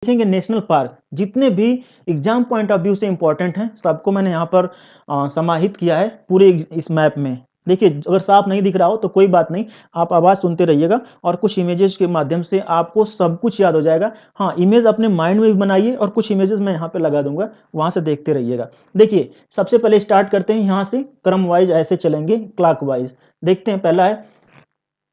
देखेंगे national park जितने भी एग्जाम पॉइंट ऑफ व्यू से इंपॉर्टेंट हैं सबको मैंने यहाँ पर समाहित किया है पूरे इस मैप में। देखिए अगर साफ नहीं दिख रहा हो तो कोई बात नहीं, आप आवाज़ सुनते रहिएगा और कुछ इमेजेस के माध्यम से आपको सब कुछ याद हो जाएगा। हाँ, इमेज अपने माइंड में भी बनाइए और कुछ इमेजेस मैं यहाँ पे लगा दूंगा, वहाँ से देखते रहिएगा। देखिए सबसे पहले स्टार्ट करते हैं यहाँ से, क्रम वाइज ऐसे चलेंगे क्लॉक वाइज। देखते हैं, पहला है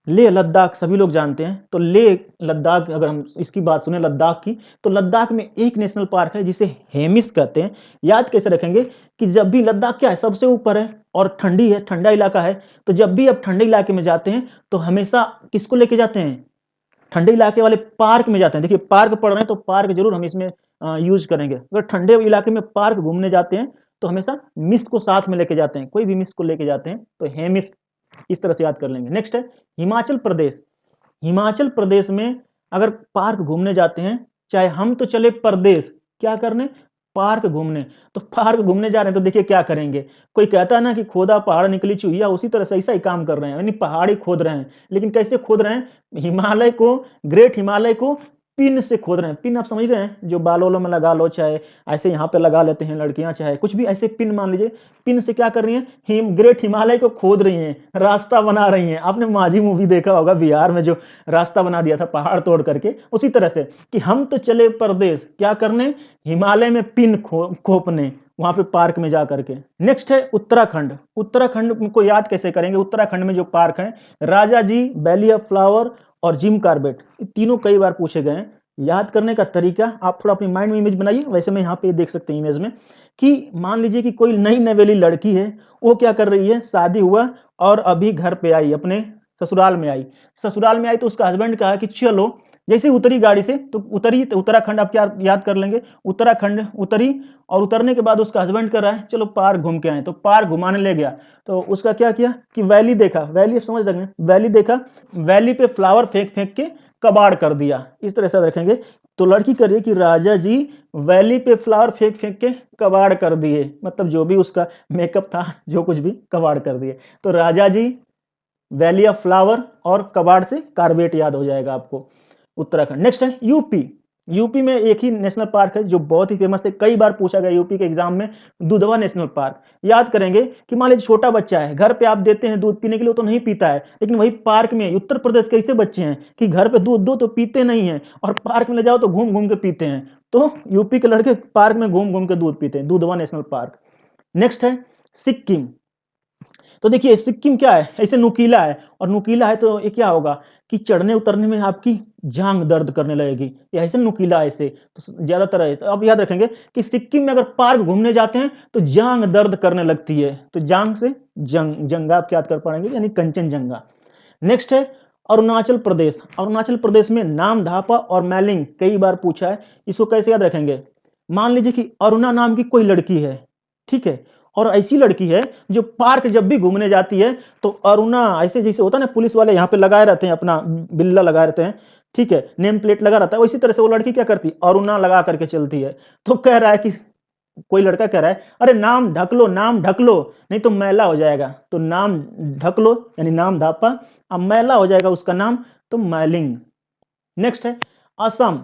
लेह लद्दाख, सभी लोग जानते हैं। तो लेह लद्दाख अगर हम इसकी बात सुने लद्दाख की, तो लद्दाख में एक नेशनल पार्क है जिसे हेमिस कहते हैं। याद कैसे रखेंगे कि जब भी लद्दाख क्या है, सबसे ऊपर है और ठंडी है, ठंडा इलाका है। तो जब भी आप ठंडे इलाके में जाते हैं तो हमेशा किसको लेके जाते हैं, ठंडे इलाके वाले पार्क में जाते हैं। देखिए पार्क पढ़ रहे हैं तो पार्क जरूर हम इसमें यूज करेंगे। अगर ठंडे इलाके में पार्क घूमने जाते हैं तो हमेशा मिस को साथ में लेके जाते हैं, कोई भी मिस को लेके जाते हैं तो हेमिस इस तरह से याद कर लेंगे। नेक्स्ट है हिमाचल प्रदेश। हिमाचल प्रदेश में अगर पार्क घूमने जाते हैं, चाहे हम तो चले प्रदेश क्या करने, पार्क घूमने। तो पार्क घूमने जा रहे हैं तो देखिए क्या करेंगे, कोई कहता है ना कि खोदा पहाड़ निकली चुहिया, उसी तरह से ऐसा ही काम कर रहे हैं, यानी पहाड़ ही खोद रहे हैं। लेकिन कैसे खोद रहे हैं, हिमालय को, ग्रेट हिमालय को पिन से खोद रहे हैं। पिन आप समझ रहे हैं, जो बालों वालों में लगा लो, चाहे ऐसे यहाँ पे लगा लेते हैं लड़कियां, चाहे कुछ भी ऐसे पिन मान लीजिए। पिन से क्या कर रही हैं, ग्रेट हिमालय को खोद रही हैं, रास्ता बना रही हैं। आपने माझी मूवी देखा होगा, बिहार में जो रास्ता बना दिया था पहाड़ तोड़ करके, उसी तरह से कि हम तो चले प्रदेश क्या करने, हिमालय में पिन खोपने, वहां पे पार्क में जा करके। नेक्स्ट है उत्तराखंड। उत्तराखंड को याद कैसे करेंगे, उत्तराखंड में जो पार्क है राजा जी, वैली ऑफ फ्लावर और जिम कार्बेट, तीनों कई बार पूछे गए हैं। याद करने का तरीका आप थोड़ा अपनी माइंड में इमेज बनाइए। वैसे मैं यहाँ पे देख सकते हैं इमेज में कि मान लीजिए कि कोई नई नवेली लड़की है, वो क्या कर रही है, शादी हुआ और अभी घर पे आई, अपने ससुराल में आई। ससुराल में आई तो उसका हस्बैंड कहा कि चलो, जैसे उतरी गाड़ी से तो उतरी, तो उत्तराखंड आप क्या याद कर लेंगे, उत्तराखंड उतरी और उतरने के बाद उसका हस्बैंड कर रहा है चलो पार्क घूम के आए, तो पार्क घुमाने ले गया। तो उसका क्या किया कि वैली देखा, वैली समझ रहे हैं, वैली देखा, वैली पे फ्लावर फेंक फेंक के कबाड़ कर दिया, इस तरह से रखेंगे। तो लड़की कर रही है कि राजा जी वैली पे फ्लावर फेंक फेंक के कबाड़ कर दिए, मतलब जो भी उसका मेकअप था, जो कुछ भी कबाड़ कर दिए। तो राजा जी, वैली ऑफ फ्लावर और कबाड़ से कार्बेट याद हो जाएगा आपको, उत्तराखंड। नेक्स्ट है यूपी। यूपी में एक ही नेशनल पार्क है जो बहुत ही फेमस है, कई बार पूछा गया यूपी के एग्जाम में, दुधवा नेशनल पार्क। याद करेंगे कि मान लीजिए छोटा बच्चा है, घर पे आप देते हैं दूध पीने के लिए, तो नहीं पीता है, लेकिन वही पार्क में, उत्तर प्रदेश के ऐसे बच्चे हैं कि घर पे दूध दो तो पीते नहीं है, और पार्क में ले जाओ तो घूम घूम के पीते हैं। तो यूपी के लड़के पार्क में घूम घूम के दूध पीते हैं, दुधवा नेशनल पार्क। नेक्स्ट है सिक्किम। तो देखिए सिक्किम क्या है, ऐसे नुकीला है, और नुकीला है तो ये क्या होगा कि चढ़ने उतरने में आपकी जांग दर्द करने लगेगी, ये ऐसे नुकीला है ऐसे, तो ज्यादातर है। अब याद रखेंगे कि सिक्किम में अगर पार्क घूमने जाते हैं तो जांग दर्द करने लगती है, तो जांग से जंगा आप याद कर पाएंगे, यानी कंचनजंगा। नेक्स्ट है अरुणाचल प्रदेश। अरुणाचल प्रदेश में नामधापा और मैलिंग कई बार पूछा है, इसको कैसे याद रखेंगे, मान लीजिए कि अरुणा नाम की कोई लड़की है, ठीक है, और ऐसी लड़की है जो पार्क जब भी घूमने जाती है तो अरुणा, ऐसे जैसे होता है ना पुलिस वाले यहाँ पे लगाए रहते हैं, अपना बिल्ला लगाए रहते हैं, ठीक है, नेम प्लेट लगा रहता है, उसी तरह से वो लड़की क्या करती है, अरुणा लगा करके चलती है। तो कह रहा है कि कोई लड़का कह रहा है अरे नाम ढक लो, नाम ढक लो, नहीं तो मैला हो जाएगा। तो नाम ढक लो यानी नाम धापा, अब मैला हो जाएगा उसका नाम, तो मैलिंग। नेक्स्ट है असम।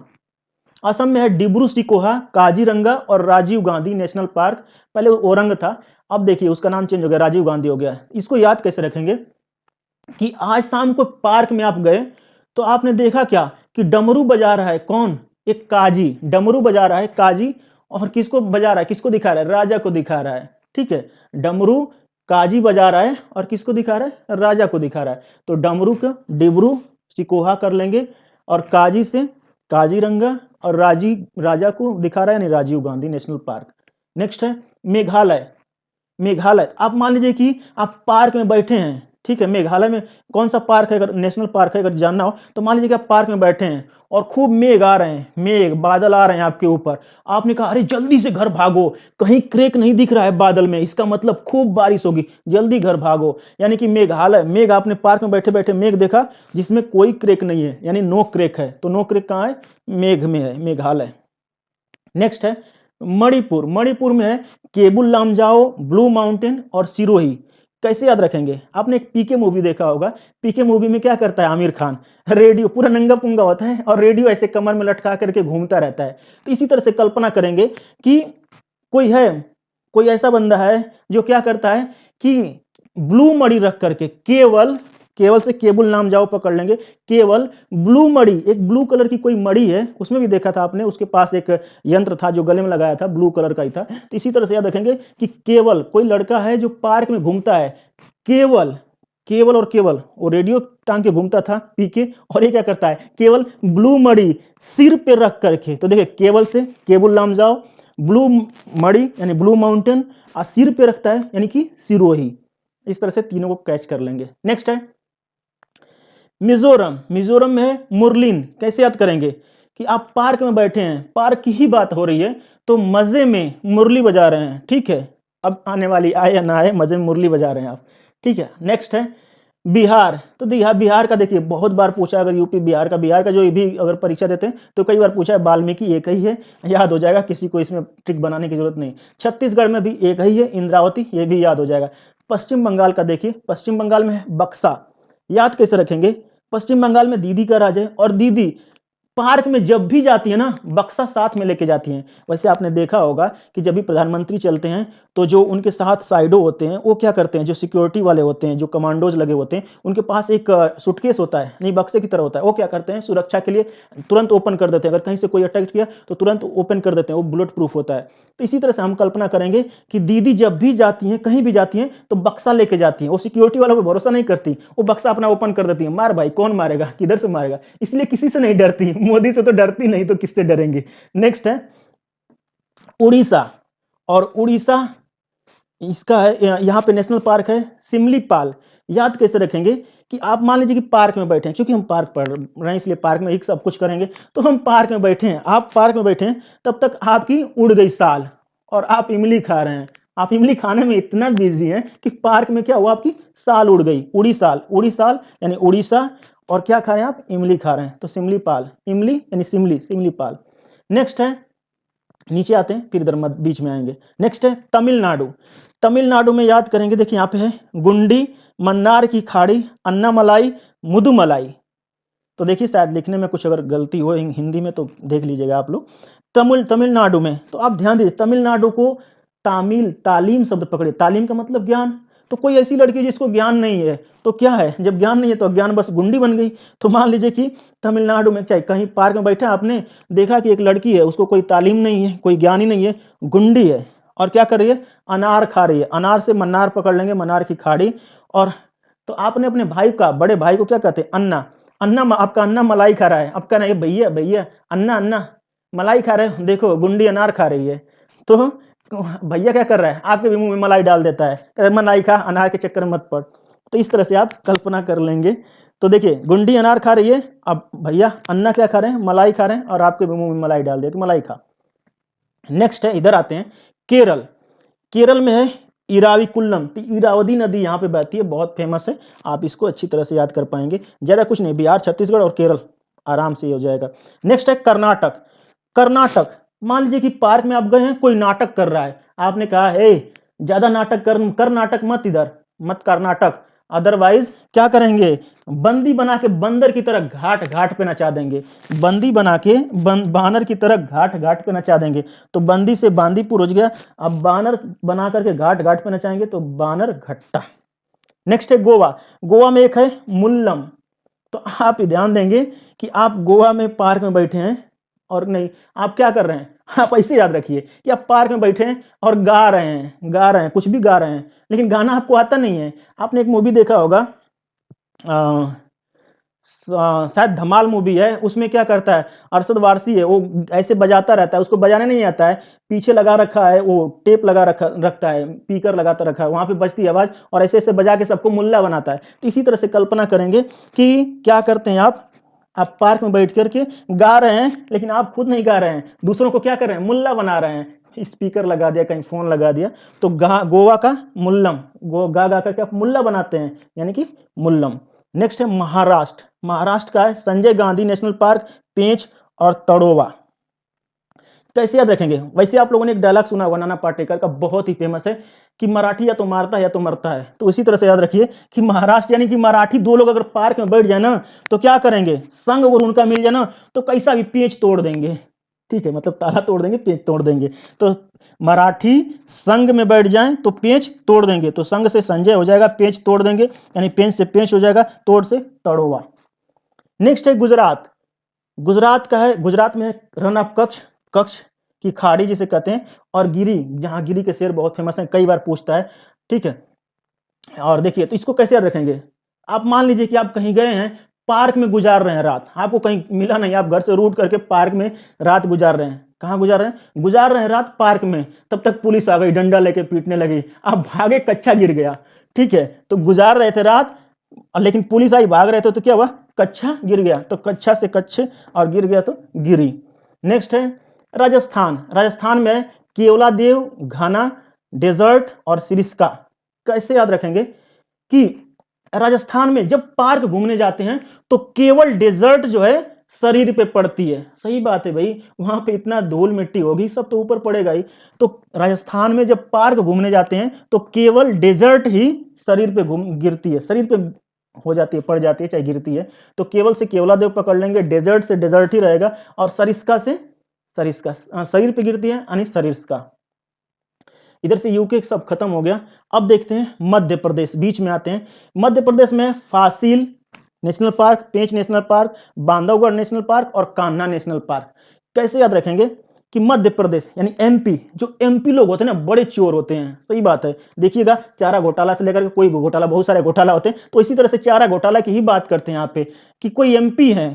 असम में है डिब्रू सिकोहा, काजीरंगा और राजीव गांधी नेशनल पार्क। पहले ओरंग था, अब देखिए उसका नाम चेंज हो गया, राजीव गांधी हो गया। इसको याद कैसे रखेंगे कि आज शाम को पार्क में आप गए तो आपने देखा क्या कि डमरू बजा रहा है कौन, एक काजी डमरू बजा रहा है, काजी, और किसको बजा रहा है, किसको दिखा रहा है, राजा को दिखा रहा है, ठीक है, डमरू काजी बजा रहा है और किसको दिखा रहा है, राजा को दिखा रहा है। तो डमरू का डिब्रू सिकोहा कर लेंगे, और काजी से काजीरंगा, और राजा को दिखा रहा है यानी Rajiv Gandhi national park. Next है मेघालय। मेघालय आप मान लीजिए कि आप पार्क में बैठे हैं, ठीक है, मेघालय में कौन सा पार्क है, अगर नेशनल पार्क है, अगर जानना हो तो मान लीजिए कि आप पार्क में बैठे हैं और खूब मेघ आ रहे हैं, मेघ बादल आ रहे हैं आपके ऊपर। आपने कहा अरे जल्दी से घर भागो, कहीं क्रेक नहीं दिख रहा है बादल में, इसका मतलब खूब बारिश होगी, जल्दी घर भागो। यानी कि मेघालय, मेघ, आपने पार्क में बैठे बैठे मेघ देखा जिसमें कोई क्रेक नहीं है, यानी नो क्रेक है, तो नो क्रेक कहाँ है, मेघ में है, मेघालय। नेक्स्ट है मणिपुर। मणिपुर में है केबुल लामजाओ, ब्लू माउंटेन और सिरोही। कैसे याद रखेंगे? आपने एक पीके मूवी देखा होगा, पीके मूवी में क्या करता है आमिर खान? रेडियो पूरा नंगा-पुंगा होता है और रेडियो ऐसे कमर में लटका करके घूमता रहता है। तो इसी तरह से कल्पना करेंगे कि कोई है, कोई ऐसा बंदा है जो क्या करता है कि ब्लू मणि रख करके केवल केवल से केबल नाम जाओ पकड़ लेंगे, केवल ब्लू मणि, एक ब्लू कलर की कोई मणि है, उसमें भी देखा था आपने, उसके पास एक यंत्र था जो गले में लगाया था, ब्लू कलर का ही था। तो इसी तरह से याद रखेंगे कि केवल कोई लड़का है जो पार्क में घूमता है, केवल केवल और केवल वो रेडियो टांग के घूमता था पीके, और ये क्या करता है केवल ब्लू मणि सिर पे रख करके। तो देखिए केवल से केबल नाम जाओ, ब्लू मणि यानी ब्लू माउंटेन, और सिर पे रखता है यानी कि सिरोही। इस तरह से तीनों को कैच कर लेंगे। नेक्स्ट है मिजोरम। मिजोरम में है मुरलिन। कैसे याद करेंगे कि आप पार्क में बैठे हैं, पार्क की ही बात हो रही है, तो मजे में मुरली बजा रहे हैं, ठीक है। अब आने वाली आए या ना आए, मजे में मुरली बजा रहे हैं आप, ठीक है। नेक्स्ट है बिहार। तो बिहार का देखिए बहुत बार पूछा, अगर यूपी बिहार का जो भी अगर परीक्षा देते हैं तो कई बार पूछा है, वाल्मीकि एक ही है, याद हो जाएगा, किसी को इसमें ट्रिक बनाने की जरूरत नहीं। छत्तीसगढ़ में भी एक ही है, इंद्रावती, ये भी याद हो जाएगा। पश्चिम बंगाल का देखिए, पश्चिम बंगाल में बक्सा, याद कैसे रखेंगे? पश्चिम बंगाल में दीदी का राज है, और दीदी पार्क में जब भी जाती है ना, बक्सा साथ में लेके जाती हैं। वैसे आपने देखा होगा कि जब भी प्रधानमंत्री चलते हैं तो जो उनके साथ साइडो होते हैं वो क्या करते हैं, जो सिक्योरिटी वाले होते हैं, जो कमांडोज लगे होते हैं, उनके पास एक सूटकेस होता है, नहीं बक्से की तरह होता है, वो क्या करते हैं सुरक्षा के लिए तुरंत ओपन कर देते हैं। अगर कहीं से कोई अटैक किया तो तुरंत ओपन कर देते हैं, वो बुलेट प्रूफ होता है। तो इसी तरह से हम कल्पना करेंगे कि दीदी जब भी जाती हैं, कहीं भी जाती हैं, तो बक्सा लेके जाती हैं। वो सिक्योरिटी वालों पर भरोसा नहीं करती, वो बक्सा अपना ओपन कर देती है। मार भाई, कौन मारेगा, किधर से मारेगा, इसलिए किसी से नहीं डरती। मोदी से तो डरती नहीं, तो किससे डरेंगे। नेक्स्ट है उड़ीसा। और उड़ीसा इसका है, यहाँ पे नेशनल पार्क है सिमलीपाल। याद कैसे रखेंगे कि आप मान लीजिए कि पार्क में बैठे हैं, क्योंकि हम पार्क पढ़ रहे हैं इसलिए पार्क में ही सब कुछ करेंगे। तो हम पार्क में बैठे हैं, आप पार्क में बैठे हैं, तब तक आपकी उड़ गई साल और आप इमली खा रहे हैं। आप इमली खाने में इतना बिजी हैं कि पार्क में क्या हुआ, आपकी साल उड़ गई, उड़ी साल यानी उड़ीसा, और क्या खा रहे हैं आप, इमली खा रहे हैं। तो सिमलीपाल, इमली यानी सिमलीपाल। नेक्स्ट है, नीचे आते हैं फिर इधर बीच में आएंगे। नेक्स्ट है तमिलनाडु। तमिलनाडु में याद करेंगे, देखिए यहाँ पे है गुंडी, मन्नार की खाड़ी, अन्नामलाई, मुदुमलाई। तो देखिए शायद लिखने में कुछ अगर गलती हो हिंदी में तो देख लीजिएगा आप लोग। तमिलनाडु में तो आप ध्यान दीजिए, तमिलनाडु को तालीम शब्द पकड़े, तालीम का मतलब ज्ञान। तो कोई ऐसी लड़की जिसको ज्ञान नहीं है तो क्या है, जब ज्ञान नहीं है तो अज्ञान बस गुंडी बन गई। तो मान लीजिए कि तमिलनाडु में चाहे कहीं पार्क में बैठे आपने देखा कि एक लड़की है, उसको कोई तालीम नहीं है, कोई ज्ञान ही नहीं है, गुंडी है, और क्या कर रही है, अनार खा रही है। अनार से मन्नार पकड़ लेंगे, मन्नार की खाड़ी। और तो आपने अपने भाई का, बड़े भाई को क्या कहते हैं, अन्ना। अन्ना, आपका अन्ना मलाई खा रहा है, आपका नहीं भैया भैया, अन्ना अन्ना मलाई खा रहे हो, देखो गुंडी अनार खा रही है। तो भैया क्या कर रहा है, आपके भी मुंह में मलाई डाल देता है, मलाई खा, अनार के चक्कर में मत पड़। तो इस तरह से आप कल्पना कर लेंगे। तो देखिए गुंडी अनार खा रही है, अब भैया अन्ना क्या खा रहे हैं, मलाई खा रहे हैं, और आपके भी मुंह में मलाई डाल दिया कि मलाई खा। नेक्स्ट है, इधर आते हैं केरल। केरल में है इराविकुलम। तो इरावदी नदी यहाँ पे बहती है, बहुत फेमस है, आप इसको अच्छी तरह से याद कर पाएंगे। ज्यादा कुछ नहीं, बिहार, छत्तीसगढ़ और केरल आराम से हो जाएगा। नेक्स्ट है कर्नाटक। कर्नाटक, मान लीजिए कि पार्क में आप गए हैं, कोई नाटक कर रहा है, आपने कहा है ज्यादा नाटक कर नाटक मत, इधर मत कर नाटक, अदरवाइज क्या करेंगे, बंदी बना के बंदर की तरह घाट घाट पे नचा देंगे। बंदी बना के बानर की तरह घाट घाट पे नचा देंगे। तो बंदी से बांदीपुर हो गया, अब बानर बना करके घाट घाट पे नचाएंगे तो बानर घट्टा। नेक्स्ट है गोवा। गोवा में एक है मुल्लम। तो आप ध्यान देंगे कि आप गोवा में पार्क में बैठे हैं, और नहीं आप क्या कर रहे हैं, आप ऐसे याद रखिए कि आप पार्क में बैठे हैं और गा रहे हैं, कुछ भी गा रहे हैं, लेकिन गाना आपको आता नहीं है। आपने एक मूवी देखा होगा, शायद धमाल मूवी है, उसमें क्या करता है, अरशद वारसी है, वो ऐसे बजाता रहता है, उसको बजाने नहीं आता है, पीछे लगा रखा है, वो टेप लगा रखता है, स्पीकर लगाता रखा है, वहां पे बजती आवाज, और ऐसे ऐसे बजा के सबको मुल्ला बनाता है। तो इसी तरह से कल्पना करेंगे कि क्या करते हैं आप पार्क में बैठ करके गा रहे हैं, लेकिन आप खुद नहीं गा रहे हैं, दूसरों को क्या कर रहे हैं, मुल्ला बना रहे हैं। स्पीकर लगा दिया, कहीं फोन लगा दिया, तो गोवा का मुल्लम, गा गा करके आप मुल्ला बनाते हैं, यानी कि मुल्लम। नेक्स्ट है महाराष्ट्र। महाराष्ट्र का है संजय गांधी नेशनल पार्क, पेंच और तड़ोवा। कैसे याद रखेंगे? वैसे आप लोगों ने एक डायलॉग सुना होगा नाना पाटेकर का, बहुत ही फेमस है कि मराठी या तो मारता है या तो मरता है। तो उसी तरह से याद रखिए कि महाराष्ट्र यानी कि मराठी दो लोग अगर पार्क में बैठ जाए ना, तो क्या करेंगे? संग अगर उनका मिल जाए ना, तो कैसा भी पेच तोड़ देंगे। ठीक है, मतलब ताला तोड़ देंगे, पेच तोड़ देंगे। तो मराठी संग में बैठ जाएं तो पेच तोड़ देंगे। तो संग से संजय हो जाएगा, पेच तोड़ देंगे, यानी पेंच से पेच हो जाएगा, तोड़ से तड़ोवा। नेक्स्ट है गुजरात। गुजरात का है, गुजरात में रन ऑफ कच्छ, कच्छ की खाड़ी जिसे कहते हैं, और गिरी, जहां गिरी के शेर बहुत फेमस हैं, कई बार पूछता है। ठीक है, और देखिए तो इसको कैसे याद रखेंगे? आप मान लीजिए कि आप कहीं गए हैं, पार्क में गुजार रहे हैं रात, आपको कहीं मिला नहीं, आप घर से रूट करके पार्क में रात गुजार रहे हैं। कहाँ गुजार रहे हैं? गुजार रहे हैं रात पार्क में। तब तक पुलिस आ गई, डंडा लेके पीटने लगी, आप भागे, कच्चा गिर गया। ठीक है, तो गुजार रहे थे रात, लेकिन पुलिस आई, भाग रहे थे, तो क्या हुआ? कच्छा गिर गया। तो कच्छा से कच्छ और गिर गया तो गिरी। नेक्स्ट है राजस्थान। राजस्थान में केवलादेव, घाना, डेजर्ट और सिरिस्का। कैसे याद रखेंगे कि राजस्थान में जब पार्क घूमने जाते हैं तो केवल डेजर्ट जो है शरीर पे पड़ती है। सही बात है भाई, वहां पे इतना धूल मिट्टी होगी, सब तो ऊपर पड़ेगा ही। तो राजस्थान में जब पार्क घूमने जाते हैं तो केवल डेजर्ट ही शरीर पे गिरती है, शरीर पे हो जाती है, पड़ जाती है, चाहे गिरती है। तो केवल से केवलादेव पकड़ लेंगे, डेजर्ट से डेजर्ट ही रहेगा, और सरिस्का से सरिस्का, शरीर पे गिरती है यानी सरिस्का। इधर से यूके सब खत्म हो गया। अब देखते हैं मध्य प्रदेश, बीच में आते हैं। मध्य प्रदेश में fossil national park, Pench national park, Bandhavgarh national park और कान्हा नेशनल पार्क। कैसे याद रखेंगे कि मध्य प्रदेश यानी एमपी, जो एमपी लोग होते हैं ना, बड़े चोर होते हैं। सही बात है, देखिएगा चारा घोटाला से लेकर के कोई घोटाला, बहुत सारे घोटाला होते हैं, तो इसी तरह से चारा घोटाला की ही बात करते हैं यहाँ पे कि कोई एमपी है,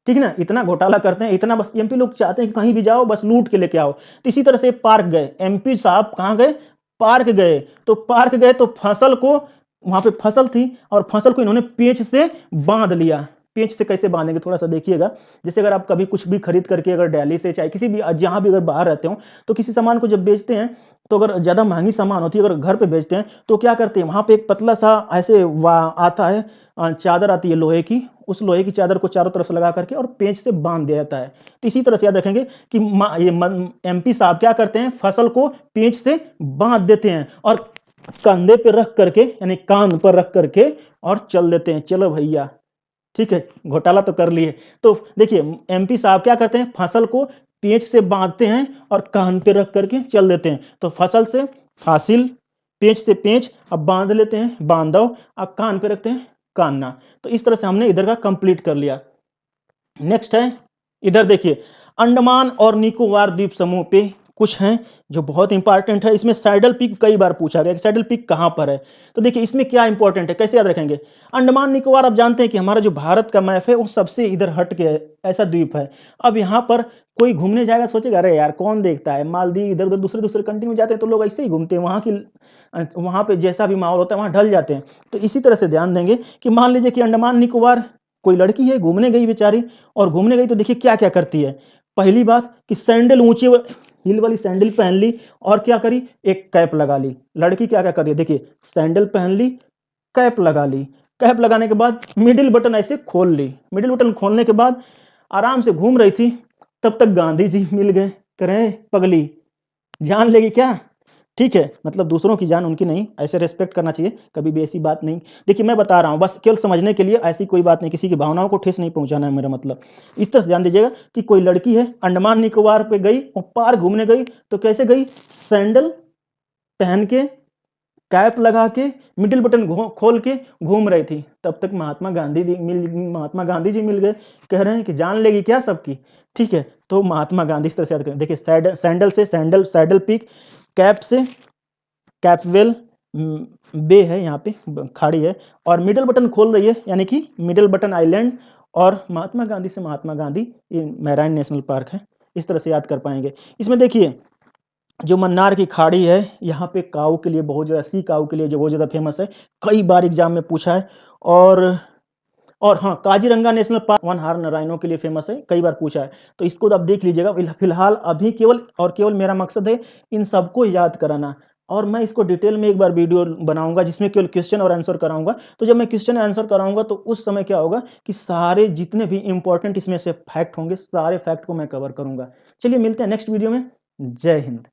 ठीक है ना, इतना घोटाला करते हैं, इतना, बस एमपी लोग चाहते हैं कि कहीं भी जाओ बस लूट के लेके आओ। तो इसी तरह से पार्क गए, एमपी साहब कहाँ गए? पार्क गए। तो पार्क गए तो फसल को, वहां पे फसल थी और फसल को इन्होंने पेंच से बांध लिया। पेंच से कैसे बांधेंगे थोड़ा सा देखिएगा। जैसे अगर आप कभी कुछ भी खरीद करके अगर दिल्ली से, चाहे किसी भी, जहां भी अगर बाहर रहते हो, तो किसी सामान को जब बेचते हैं, तो अगर ज़्यादा महंगी सामान होती है, अगर घर पे बेचते हैं, तो क्या करते हैं, वहां पे एक पतला सा ऐसे आता है, चादर आती है लोहे की, उस लोहे की चादर को चारों तरफ से लगा करके और पेंच से बांध दिया जाता है। तो इसी तरह से याद रखेंगे कि ये एमपी साहब क्या करते हैं, फसल को पेंच से बांध देते हैं और कंधे पे रख करके, यानी कान पर रख करके, और चल देते हैं, चलो भैया, ठीक है, घोटाला तो कर लिए। तो देखिए एमपी साहब क्या करते हैं, फसल को पेंच से बांधते हैं और कान पे रख करके चल देते हैं। तो फसल से फासिल, पेंच से पेंच, अब बांध लेते हैं बांधव, अब कान पे रखते हैं कान्ना। तो इस तरह से हमने इधर का कंप्लीट कर लिया। नेक्स्ट है, इधर देखिए, अंडमान और निकोबार द्वीप समूह पे कुछ हैं जो बहुत इंपॉर्टेंट है। इसमें सैडल पीक कई बार पूछा गया कि सैडल पीक कहाँ पर है। तो देखिए इसमें क्या इंपॉर्टेंट है, कैसे याद रखेंगे? अंडमान निकोबार, आप जानते हैं कि हमारा जो भारत का मैप है वो सबसे इधर हट के ऐसा द्वीप है। अब यहाँ पर कोई घूमने जाएगा, सोचेगा अरे यार कौन देखता है, मालदीव इधर उधर दूसरे दूसरे कंट्री में जाते हैं तो लोग ऐसे ही घूमते हैं, वहाँ पे जैसा भी माहौल होता है वहाँ ढल जाते हैं। तो इसी तरह से ध्यान देंगे कि मान लीजिए कि अंडमान निकोबार कोई लड़की है, घूमने गई बेचारी, और घूमने गई तो देखिए क्या क्या करती है। पहली बात कि सैंडल, ऊंचे हील वाली सैंडल पहन ली, और क्या करी, एक कैप लगा ली। लड़की क्या क्या कर रही है, देखिए सैंडल पहन ली, कैप लगा ली, कैप लगाने के बाद मिडिल बटन ऐसे खोल ली। मिडिल बटन खोलने के बाद आराम से घूम रही थी, तब तक गांधी जी मिल गए, कह रहे पगली जान लेगी क्या? ठीक है, मतलब दूसरों की जान उनकी नहीं, ऐसे रेस्पेक्ट करना चाहिए, कभी भी ऐसी बात नहीं। देखिए मैं बता रहा हूँ बस केवल समझने के लिए, ऐसी कोई बात नहीं, किसी की भावनाओं को ठेस नहीं पहुंचाना है मेरा मतलब। इस तरह से ध्यान दीजिएगा कि कोई लड़की है, अंडमान निकोबार पे गई और पार्क घूमने गई, तो कैसे गई, सैंडल पहन के, कैप लगा के, मिडिल बटन खोल के घूम रही थी। तब तक महात्मा गांधी जी मिल गए, कह रहे हैं कि जान लेगी क्या सबकी? ठीक है, तो महात्मा गांधी इस तरह से याद करें। देखिए सैंडल से सैडल पीक, कैप से कैपवेल बे है, यहाँ पे खाड़ी है, और मिडल बटन खोल रही है यानी कि मिडल बटन आइलैंड, और महात्मा गांधी से महात्मा गांधी, ये मैराइन नेशनल पार्क है। इस तरह से याद कर पाएंगे। इसमें देखिए जो मन्नार की खाड़ी है, यहाँ पे काऊ के लिए बहुत ज़्यादा, सी काऊ के लिए जो बहुत ज़्यादा फेमस है, कई बार एग्जाम में पूछा है। और हाँ, Kaziranga national park one horn rhino के लिए फेमस है, कई बार पूछा है, तो इसको आप देख लीजिएगा। फिलहाल अभी केवल और केवल मेरा मकसद है इन सबको याद कराना। और मैं इसको डिटेल में एक बार वीडियो बनाऊँगा जिसमें केवल क्वेश्चन और आंसर कराऊँगा। तो जब मैं क्वेश्चन आंसर कराऊँगा तो उस समय क्या होगा कि सारे जितने भी इम्पोर्टेंट इसमें से फैक्ट होंगे, सारे फैक्ट को मैं कवर करूँगा। चलिए मिलते हैं नेक्स्ट वीडियो में। जय हिंद।